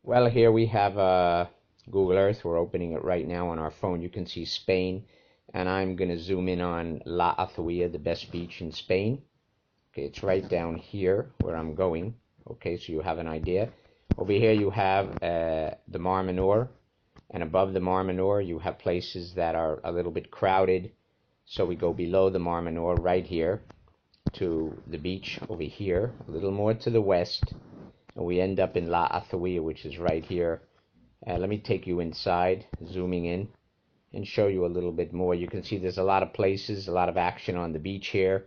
Well, here we have Google Earth. We're opening it right now on our phone. You can see Spain, and I'm going to zoom in on La Azohia, the best beach in Spain. Okay, it's right down here where I'm going. Okay, so you have an idea. Over here you have the Mar Menor, and above the Mar Menor you have places that are a little bit crowded. So we go below the Mar Menor right here to the beach over here, a little more to the west, and we end up in La Azohia, which is right here. Let me take you inside, zooming in, and show you a little bit more. You can see there's a lot of places, a lot of action on the beach here.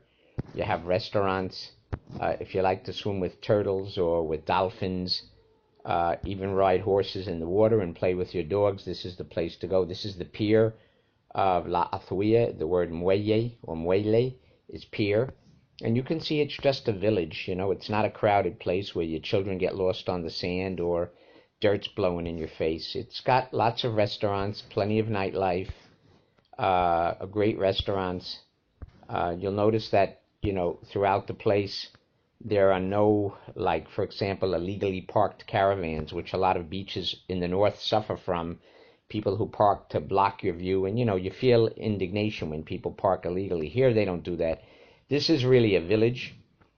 You have restaurants. If you like to swim with turtles or with dolphins, even ride horses in the water and play with your dogs, this is the place to go. This is the pier of La Azohia. The word muelle or muelle is pier. And you can see it's just a village, you know, it's not a crowded place where your children get lost on the sand or dirt's blowing in your face. It's got lots of restaurants, plenty of nightlife, great restaurants. You'll notice that, you know, throughout the place, there are no, like, for example, illegally parked caravans, which a lot of beaches in the north suffer from. People who park to block your view, and, you know, you feel indignation when people park illegally. Here, they don't do that. This is really a village,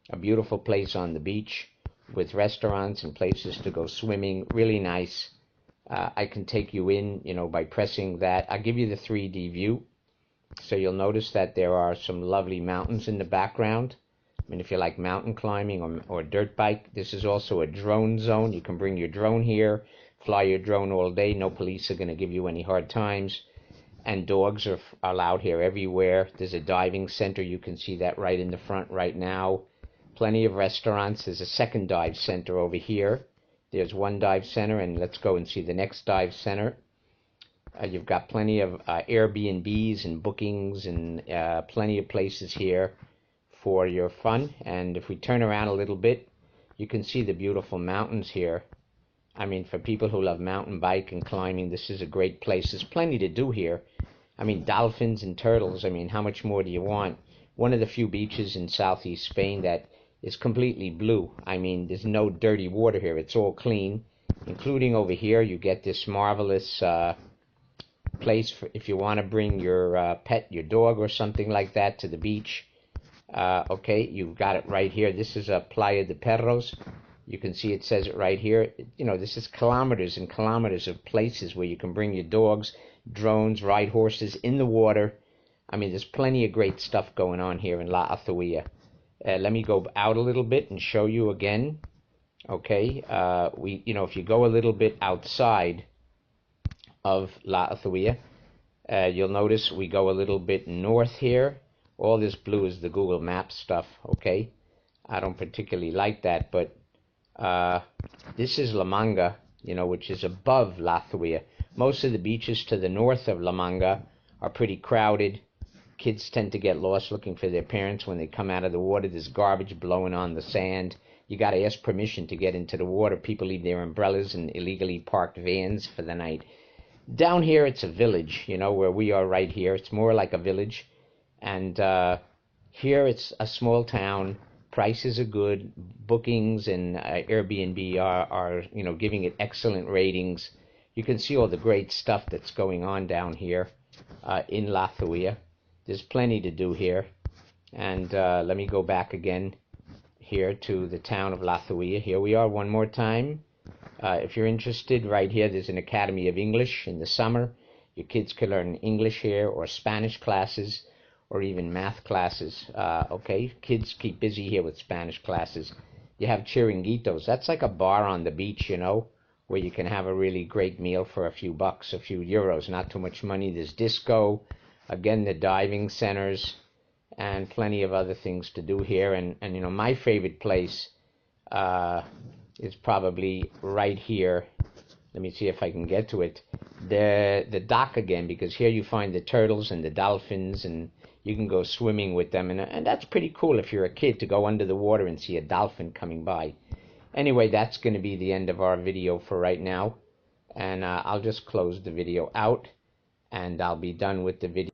a beautiful place on the beach with restaurants and places to go swimming. Really nice. I can take you in, you know, by pressing that. I'll give you the 3D view. So you'll notice that there are some lovely mountains in the background. I mean, if you like mountain climbing or dirt bike, this is also a drone zone. You can bring your drone here, fly your drone all day. No police are going to give you any hard times. And dogs are allowed here everywhere. There's a diving center. You can see that right in the front right now. Plenty of restaurants. There's a second dive center over here. There's one dive center, and let's go and see the next dive center. You've got plenty of Airbnbs and bookings and plenty of places here for your fun. And if we turn around a little bit, you can see the beautiful mountains here. I mean, for people who love mountain bike and climbing, this is a great place. There's plenty to do here. I mean, dolphins and turtles. I mean, how much more do you want? One of the few beaches in southeast Spain that is completely blue. I mean, there's no dirty water here. It's all clean, including over here. You get this marvelous place for if you want to bring your pet, your dog or something like that to the beach. Okay, you've got it right here. This is a Playa de Perros. You can see it says it right here. You know, this is kilometers and kilometers of places where you can bring your dogs, drones, ride horses in the water. I mean, there's plenty of great stuff going on here in La Azohia. Let me go out a little bit and show you again. Okay, you know, if you go a little bit outside of La Azohia, you'll notice we go a little bit north here. All this blue is the Google Maps stuff, okay? I don't particularly like that, but this is La Manga, you know, which is above La Azohia. Most of the beaches to the north of La Manga are pretty crowded. Kids tend to get lost looking for their parents when they come out of the water. There's garbage blowing on the sand. You got to ask permission to get into the water. People leave their umbrellas and illegally parked vans for the night. Down here, it's a village, you know, where we are right here. It's more like a village. And here it's a small town. Prices are good. Bookings and Airbnb are, you know, giving it excellent ratings. You can see all the great stuff that's going on down here in La Azohia. There's plenty to do here. And let me go back again here to the town of La Azohia. Here we are one more time. If you're interested, right here, there's an Academy of English in the summer. Your kids can learn English here, or Spanish classes, or even math classes. Okay, kids keep busy here with Spanish classes. You have chiringuitos. That's like a bar on the beach, you know, where you can have a really great meal for a few bucks, a few euros, not too much money. There's disco, again, the diving centers, and plenty of other things to do here. And you know, my favorite place is probably right here. Let me see if I can get to it. The dock again, because here you find the turtles and the dolphins, and you can go swimming with them, and that's pretty cool if you're a kid to go under the water and see a dolphin coming by. Anyway, that's going to be the end of our video for right now, and I'll just close the video out, and I'll be done with the video.